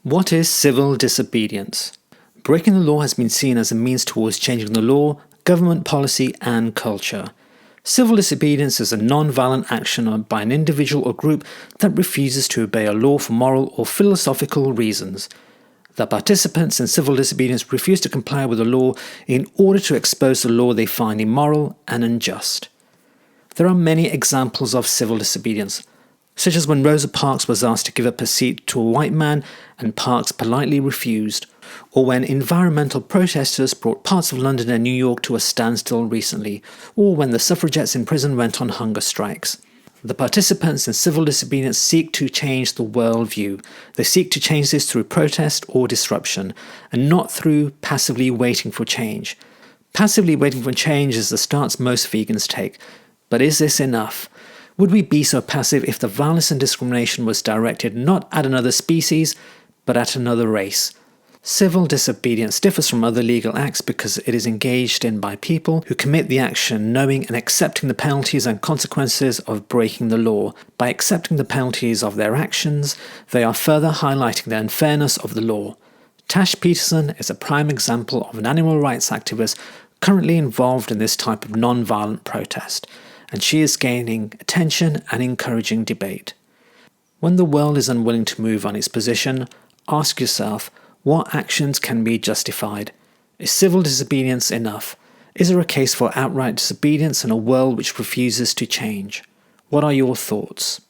What is civil disobedience? Breaking the law has been seen as a means towards changing the law, government policy, and culture. Civil disobedience is a non-violent action by an individual or group that refuses to obey a law for moral or philosophical reasons. The participants in civil disobedience refuse to comply with the law in order to expose the law they find immoral and unjust. There are many examples of civil disobedience, such as when Rosa Parks was asked to give up her seat to a white man and Parks politely refused, or when environmental protesters brought parts of London and New York to a standstill recently, or when the suffragettes in prison went on hunger strikes. The participants in civil disobedience seek to change the worldview. They seek to change this through protest or disruption, and not through passively waiting for change. Passively waiting for change is the stance most vegans take. But is this enough? Would we be so passive if the violence and discrimination was directed not at another species, but at another race? Civil disobedience differs from other legal acts because it is engaged in by people who commit the action knowing and accepting the penalties and consequences of breaking the law. By accepting the penalties of their actions, they are further highlighting the unfairness of the law. Tash Peterson is a prime example of an animal rights activist currently involved in this type of non-violent protest, and she is gaining attention and encouraging debate. When the world is unwilling to move on its position, ask yourself, what actions can be justified? Is civil disobedience enough? Is there a case for outright disobedience in a world which refuses to change? What are your thoughts?